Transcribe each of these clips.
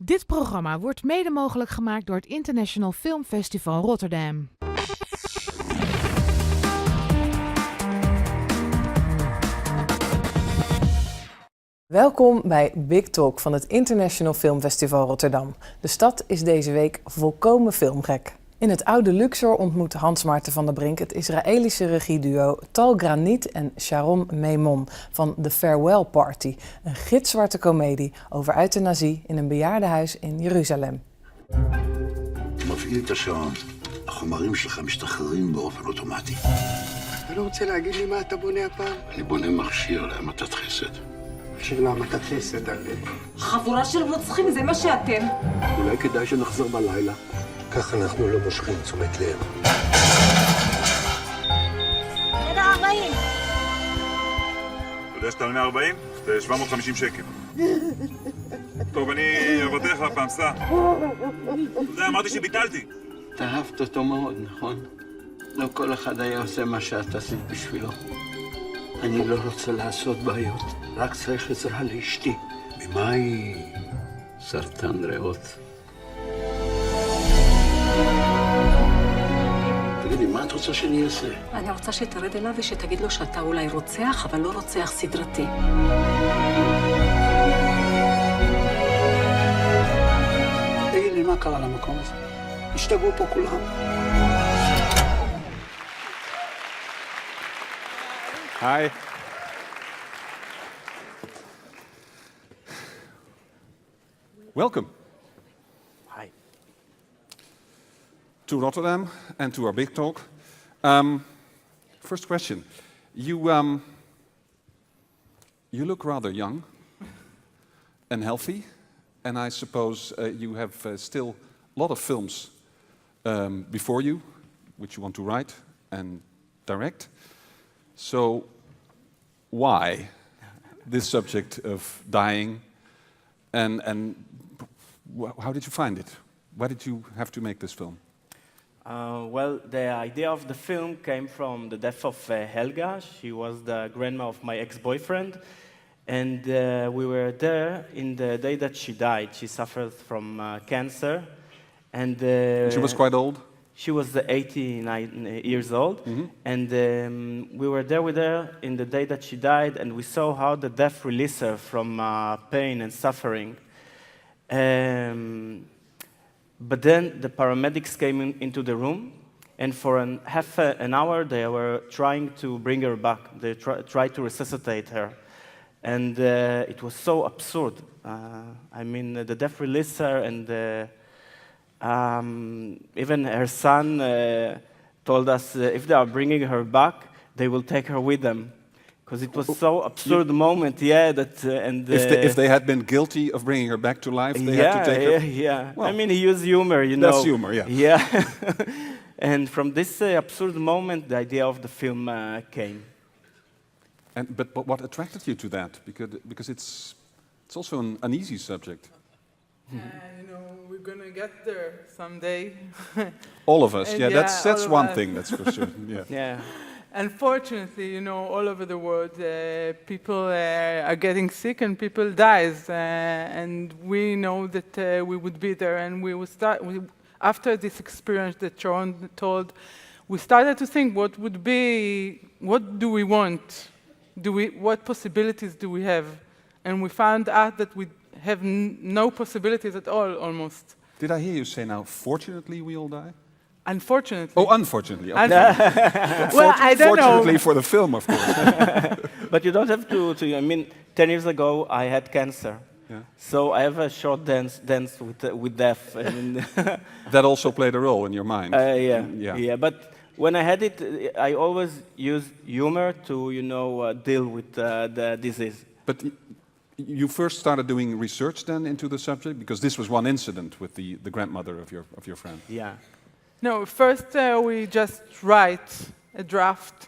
Dit programma wordt mede mogelijk gemaakt door het International Film Festival Rotterdam. Welkom bij Big Talk van het International Film Festival Rotterdam. De stad is deze week volkomen filmgek. In het oude Luxor ontmoet Hans Maarten van der Brink het Israëlische regieduo Tai Granit en Sharon Maymon van The Farewell Party. Een gitzwarte komedie over euthanasie in een bejaardenhuis in Jeruzalem. מפעיל את השעון, החומרים שלך משתחררים באופן אוטומטי. אתה לא רוצה להגיד לי מה אתה בונה הפעם? אני בונה מכשיר להמתת חסד. מכשיר להמתת חסד, חבורה של רוצחים, זה מה שאתם. אולי כדאי שנחזור בלילה. כך אנחנו לא מושכים תשומת לב. ידע 40. אתה יודע שאתה עונה 40? זה 750 שקל. טוב, אני אבטח הפעם, סע. אתה יודע, אמרתי שביטלתי. אתה אהבת אותו מאוד, נכון? לא כל אחד היה עושה מה שאת עשית בשבילו. אני לא רוצה לעשות בעיות, רק צריך עזרה לאשתי. ממה היא? סרטן ריאות. תגידי, מה את רוצה שאני אעשה? אני רוצה שתרד אליו ושתגיד לו שאתה אולי רוצח, אבל לא רוצח סדרתי. תגיד לי, מה קרה למקום הזה? השתגעו פה כולם. Hi. Welcome. Hi. To Rotterdam and to our big talk. First question. You look rather young and healthy, and I suppose you have still a lot of films before you, which you want to write and direct. So, why this subject of dying, and how did you find it? Why did you have to make this film? Well, the idea of the film came from the death of Helga. She was the grandma of my ex-boyfriend, and we were there in the day that she died. She suffered from cancer, and She was quite old? She was 89 years old, and we were there with her in the day that she died, and we saw how the death released her from pain and suffering. But then the paramedics came into the room, and for half an hour they were trying to bring her back. They tried to resuscitate her, and it was so absurd. I mean, the death released her, and even her son told us if they are bringing her back, they will take her with them, because it was so absurd moment. Yeah, that and If they had been guilty of bringing her back to life, they had to take her. Yeah. Well, I mean, he used humor, you know. That's humor, yeah. Yeah. And from this absurd moment, the idea of the film came. But what attracted you to that? Because it's also an uneasy subject. We're gonna get there someday. All of us, And yeah. yeah, That's all of one us. thing. That's for sure. Yeah. Yeah. Unfortunately, all over the world, people are getting sick and people dies, and we know that we would be there, and we will start. After this experience that Sharon told, we started to think, what do we want? What possibilities do we have? And we found out that we have no possibilities at all, almost. Did I hear you say now, fortunately we all die? Unfortunately. Oh, unfortunately. Okay. Well, I don't Fortunately know. for the film, of course. But you don't have to. I mean, 10 years ago, I had cancer. Yeah. So I have a short dance with death. And That also played a role in your mind. yeah. But when I had it, I always used humor to, deal with the disease. But you first started doing research then into the subject, because this was one incident with the grandmother of your friend. Yeah. No, first we just write a draft,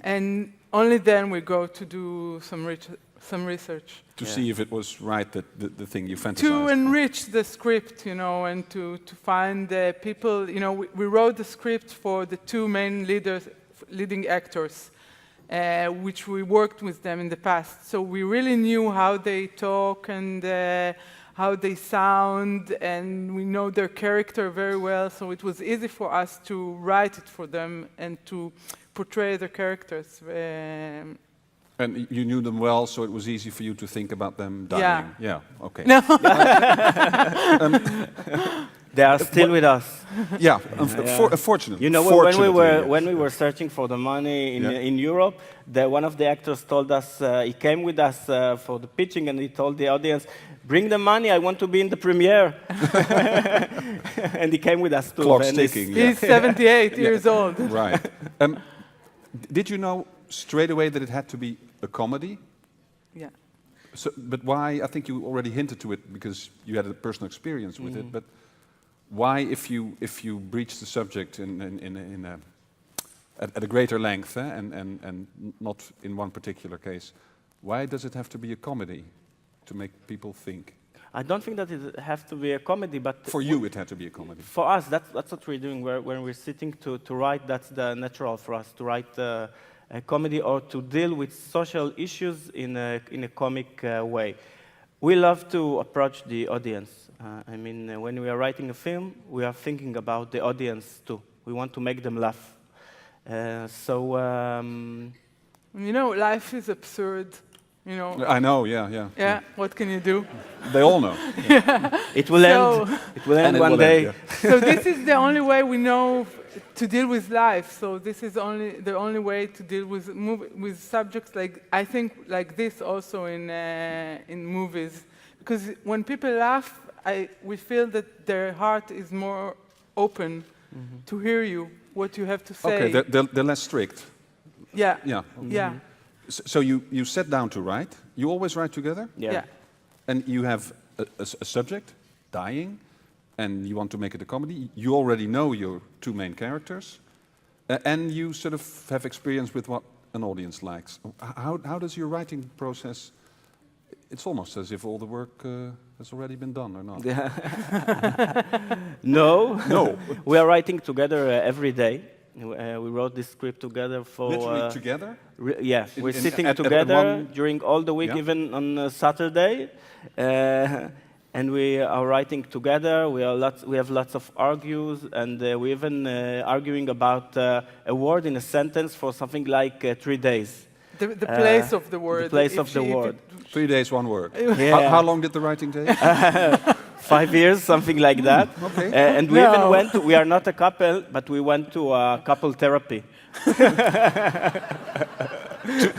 and only then we go to do some research. To see if it was right, that the thing you fantasized. To enrich the script, and to find people, we wrote the script for the two main leading actors, which we worked with them in the past. So we really knew how they talk and how they sound, and we know their character very well, so it was easy for us to write it for them and to portray the characters. And you knew them well, so it was easy for you to think about them dying. Yeah, okay. No. They are still with us. Yeah, fortunately. You know, when we were searching for the money in Europe, one of the actors told us, he came with us for the pitching, and he told the audience, bring the money, I want to be in the premiere. And he came with us too. Clock's ticking. He's 78 years old. Right. Did you know straight away that it had to be a comedy? Yeah. So, but why? I think you already hinted to it because you had a personal experience with it. But why, if you breach the subject at a greater length and not in one particular case, why does it have to be a comedy to make people think? I don't think that it has to be a comedy, but for you it had to be a comedy. For us, that's what we're doing. When we're sitting to write, that's the natural for us to write a comedy or to deal with social issues in a comic way. We love to approach the audience. I mean, when we are writing a film, we are thinking about the audience too. We want to make them laugh. You know, life is absurd. You know. I know, yeah. Yeah. What can you do? They all know. Yeah. It will end. It will end one day. So this is the only way we know to deal with life. So this is the only way to deal with subjects like like this also in movies, because when people laugh, we feel that their heart is more open to hear you, what you have to say. Okay, they're less strict. Yeah. Yeah. Yeah. So you sat down to write. You always write together? Yeah. And you have a subject, dying, and you want to make it a comedy. You already know your two main characters, and you sort of have experience with what an audience likes. How does your writing process? It's almost as if all the work has already been done, or not? No. We are writing together every day. We wrote this script together for... Literally together? Yeah, we're sitting together during all the week, even on Saturday. And we are writing together. We have lots of argues, and we're even arguing about a word in a sentence for something like 3 days. The place of the word. The place of the word. 3 days, one word. Yeah. How long did the writing take? 5 years, something like that. Okay. And we even went to, we are not a couple, but we went to couple therapy.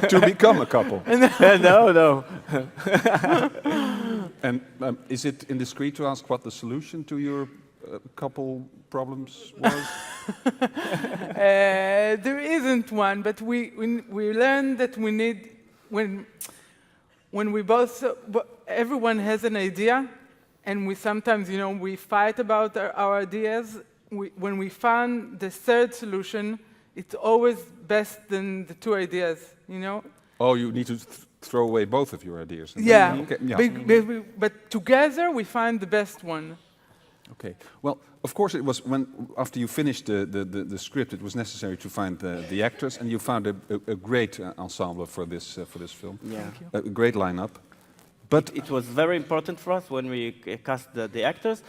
to become a couple? No. And is it indiscreet to ask what the solution to your couple problems was? There isn't one, but we learned that we need, when we both, everyone has an idea, and we sometimes, we fight about our ideas. When we find the third solution, it's always best than the two ideas, Oh, you need to throw away both of your ideas. Yeah, okay. Yeah. But together we find the best one. Okay. Well, of course, it was after you finished the script, it was necessary to find the actors, and you found a great ensemble for this film. Yeah. A great lineup. But it was very important for us when we cast the actors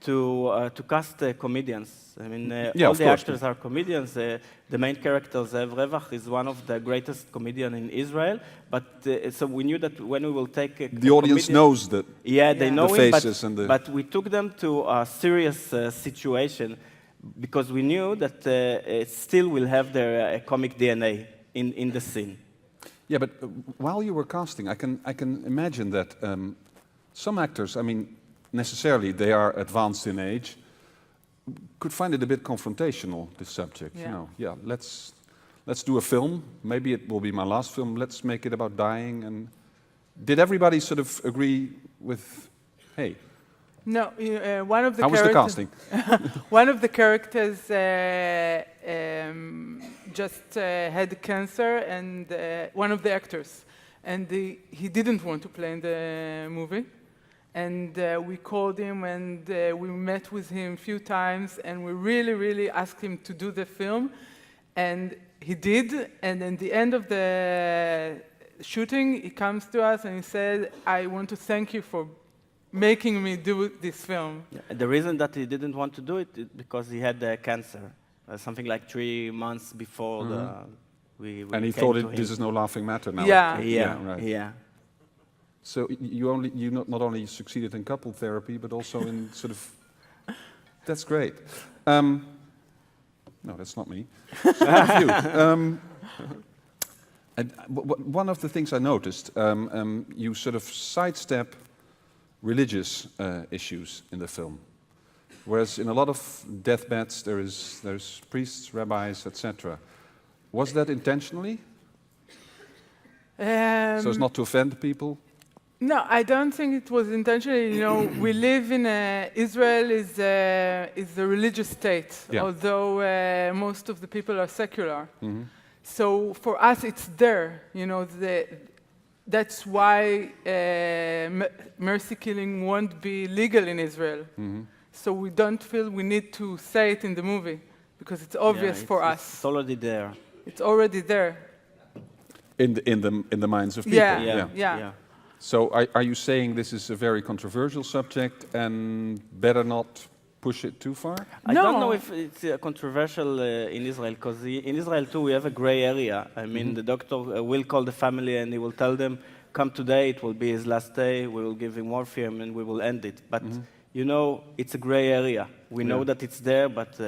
to cast comedians. I mean, all the actors are comedians. The main character, Zev Revach, is one of the greatest comedians in Israel. But so we knew that when we will take the audience knows that. Yeah, they know the him, faces and the. But we took them to a serious situation because we knew that it still will have their comic DNA in the scene. Yeah, but while you were casting, I can imagine that some actors, I mean, necessarily they are advanced in age, could find it a bit confrontational, this subject. Yeah. Let's do a film. Maybe it will be my last film. Let's make it about dying. And did everybody sort of agree with, hey? No, one of the How was the casting? One of the characters just had cancer, and one of the actors, and he didn't want to play in the movie. And we called him, and we met with him a few times, and we really asked him to do the film. And he did, and at the end of the shooting, he comes to us and he said, I want to thank you for making me do this film. Yeah. The reason that he didn't want to do it is because he had cancer, something like 3 months before we And he came thought to him. this is no laughing matter now. Yeah. Right. Yeah. So you not only succeeded in couple therapy, but also in sort of. That's great. No, that's not me. You. And one of the things I noticed, you sort of sidestep religious issues in the film, whereas in a lot of deathbeds there's priests, rabbis, etc. Was that intentionally? So as not to offend people? No, I don't think it was intentional. You know, we live in Israel is a religious state, although most of the people are secular. So for us, it's there. You know, that's why mercy killing won't be legal in Israel. So we don't feel we need to say it in the movie because it's obvious for us. It's already there. It's already there. In the minds of people. Yeah. So are you saying this is a very controversial subject and better not push it too far? I don't know if it's controversial in Israel, because in Israel too we have a gray area. I mean, the doctor will call the family and he will tell them, come today, it will be his last day, we will give him morphine and we will end it. But, you know, it's a gray area. We know that it's there, but...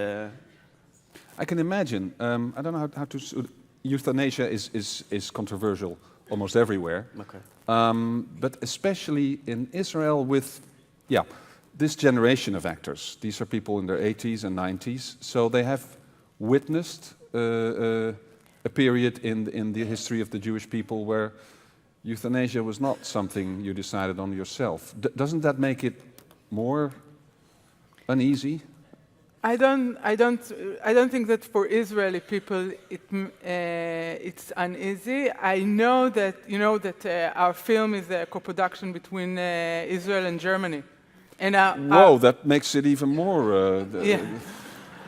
I can imagine. I don't know how to... Euthanasia is controversial almost everywhere. Okay. But especially in Israel with, this generation of actors. These are people in their 80s and 90s, so they have witnessed a period in the history of the Jewish people where euthanasia was not something you decided on yourself. Doesn't that make it more uneasy? I don't think that for Israeli people it's uneasy. I know that our film is a co-production between Israel and Germany, and that makes it even more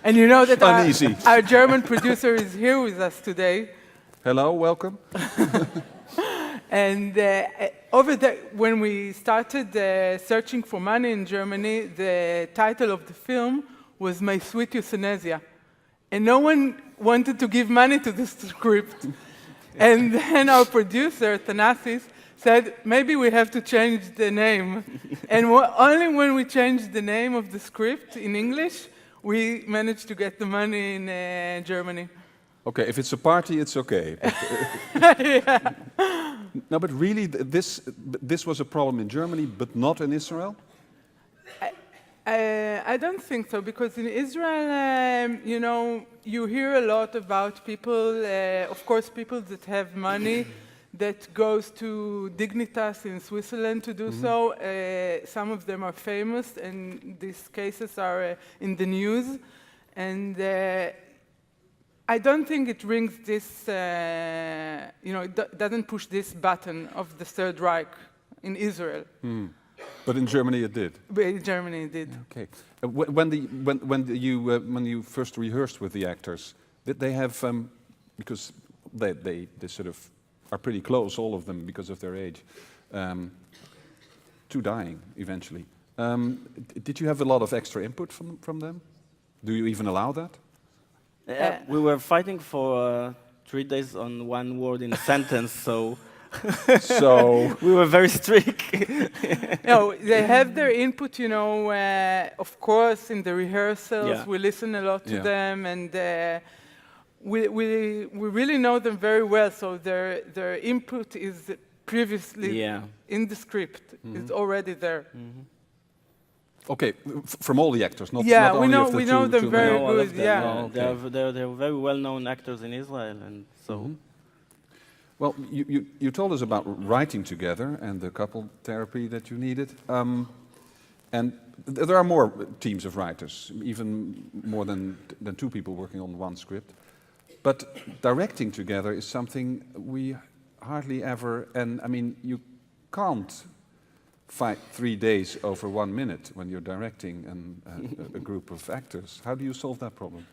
and you know that uneasy. Our German producer is here with us today. Hello, welcome. And over there, when we started searching for money in Germany, the title of the film was My Sweet Euthanasia. And no one wanted to give money to the script. And then our producer, Thanasis, said, maybe we have to change the name. And only when we changed the name of the script in English, we managed to get the money in Germany. Okay, if it's a party, it's okay. No, but really, this was a problem in Germany, but not in Israel? I don't think so, because in Israel, you hear a lot about people, of course, people that have money that goes to Dignitas in Switzerland to do so. Some of them are famous, and these cases are in the news. And I don't think it rings this, it doesn't push this button of the Third Reich in Israel. But in Germany it did. But in Germany it did. Okay. When you first rehearsed with the actors, did they have because they sort of are pretty close, all of them, because of their age, to dying eventually. Did you have a lot of extra input from them? Do you even allow that? We were fighting for 3 days on one word in a sentence, so. So we were very strict. No, they have their input, of course, in the rehearsals. We listen a lot to them, and we really know them very well. So their input is previously in the script. It's already there. Okay, from all the actors, not we only know of the we know two, them very good. Okay. They're very well-known actors in Israel, and so. Well, you told us about writing together and the couple therapy that you needed. And there are more teams of writers, even more than 2 people working on one script. But directing together is something we hardly ever, and I mean, you can't fight 3 days over 1 minute when you're directing a group of actors. How do you solve that problem?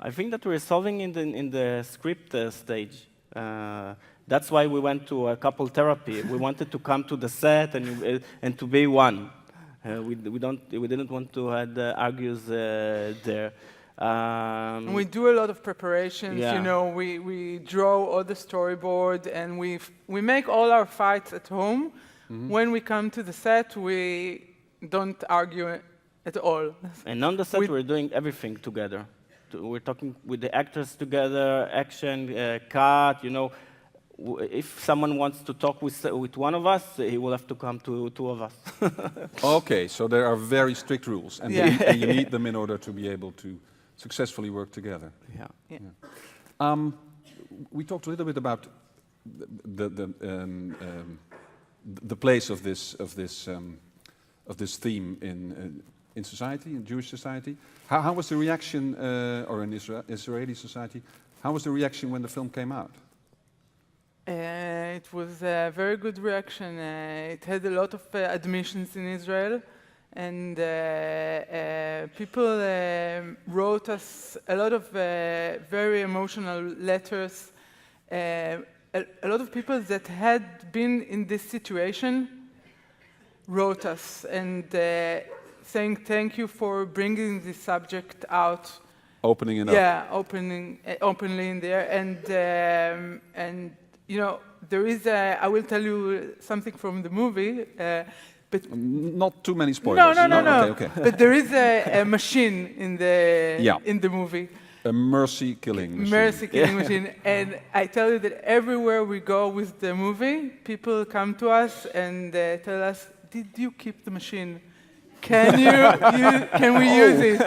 I think that we're solving in the script stage. That's why we went to a couple therapy. We wanted to come to the set and to be one. We didn't want to have argues there. And we do a lot of preparations. Yeah. You know, we draw all the storyboard, and we make all our fights at home. When we come to the set, we don't argue at all. And on the set, we're doing everything together. We're talking with the actors together, action, cut. You know, if someone wants to talk with one of us, he will have to come to two of us. Okay, so there are very strict rules, and, Yeah. and you need them in order to be able to successfully work together. Yeah. We talked a little bit about the place of this theme in society, in Jewish society. How was the reaction, or in Israeli society? How was the reaction when the film came out? It was a very good reaction. It had a lot of admissions in Israel, and people wrote us a lot of very emotional letters. A lot of people that had been in this situation wrote us and saying thank you for bringing this subject out. Opening it up. Yeah, openly in there, and you know, there is I will tell you something from the movie, but not too many spoilers. No. Okay. But there is a machine in the movie. A mercy-killing machine. Mercy-killing machine. And I tell you that everywhere we go with the movie, people come to us and tell us, "Did you keep the machine? Can we use it?"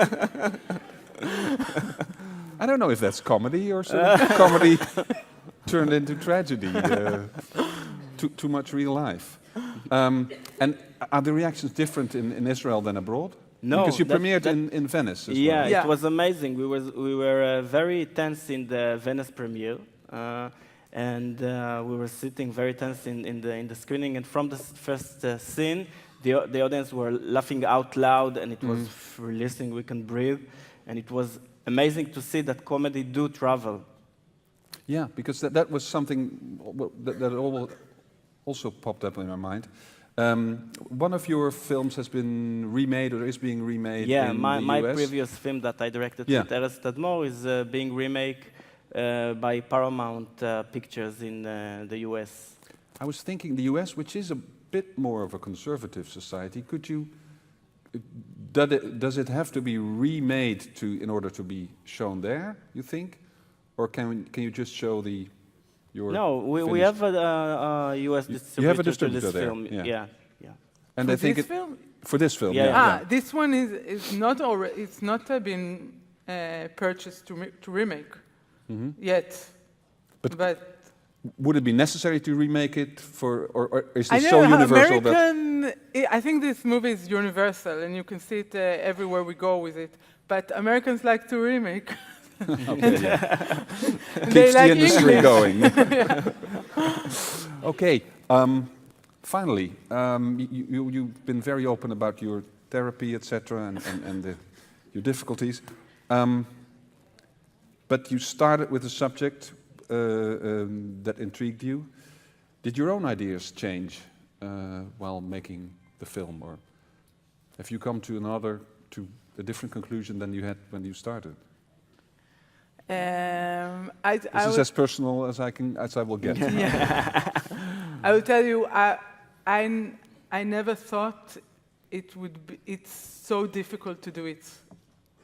I don't know if that's comedy or sort of comedy turned into tragedy. Too much real life. And are the reactions different in Israel than abroad? No, because you premiered in Venice as well. Yeah, it was amazing. We were very tense in the Venice premiere, and we were sitting very tense in the screening. And from the first scene, the audience were laughing out loud, and it was releasing. We can breathe, and it was amazing to see that comedy do travel. Yeah, because that was something that also popped up in my mind. One of your films has been remade or is being remade in the my US. previous film that I directed with Erez Tadmor is being remade by Paramount Pictures in the US. I was thinking the US, which is a bit more of a conservative society, does it have to be remade in order to be shown there, you think? Or can you just show No, we have a US distributor, you have a distributor to this there. film. Yeah. And For they think this film? For this film, This one is not already. It's not been purchased to remake yet. But would it be necessary to remake it or is it so universal I think this movie is universal, and you can see it everywhere we go with it. But Americans like to remake. Keeps the industry going. Okay. Finally, you've been very open about your therapy, etc., and your difficulties. But you started with a subject that intrigued you. Did your own ideas change while making the film, or have you come to a different conclusion than you had when you started? This is as personal as I will get. I will tell you, I never thought it would be. It's so difficult to do it,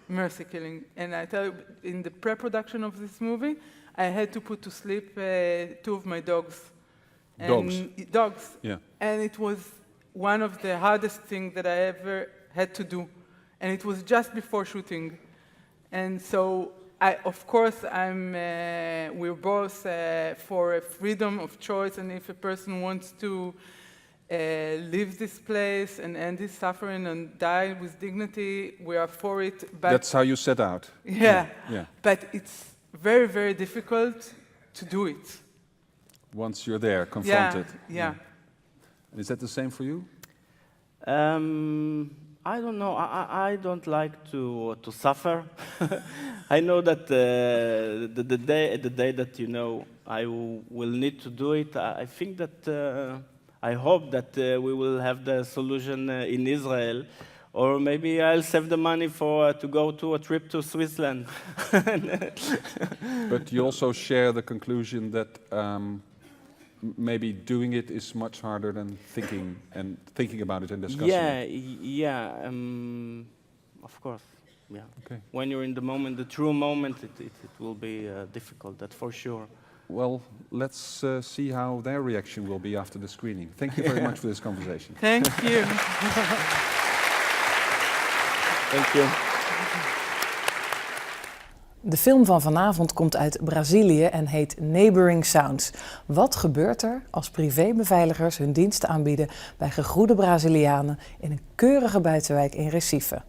mercy killing. And I tell you, in the pre-production of this movie, I had to put to sleep 2 of my dogs. Dogs. Yeah. And it was one of the hardest things that I ever had to do, and it was just before shooting, and so. Of course, we're both for a freedom of choice, and if a person wants to leave this place and end his suffering and die with dignity, we are for it. But that's how you set out. Yeah. But it's very, very difficult to do it. Once you're there, confronted. Yeah. Is that the same for you? I don't know. I don't like to suffer. I know that the day that I will need to do it. I think that I hope that we will have the solution in Israel, or maybe I'll save the money for to go to a trip to Switzerland. But you also share the conclusion that maybe doing it is much harder than thinking about it and discussing it. Of course. Yeah. Okay. When you're in the moment, the true moment, it will be difficult, that's for sure. Well, let's see how their reaction will be after the screening. Thank you very much for this conversation. Thank you. Thank you. De film van vanavond komt uit Brazilië en heet Neighboring Sounds. Wat gebeurt er als privébeveiligers hun diensten aanbieden bij gegoede Brazilianen in een keurige buitenwijk in Recife?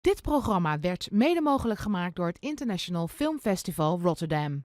Dit programma werd mede mogelijk gemaakt door het International Film Festival Rotterdam.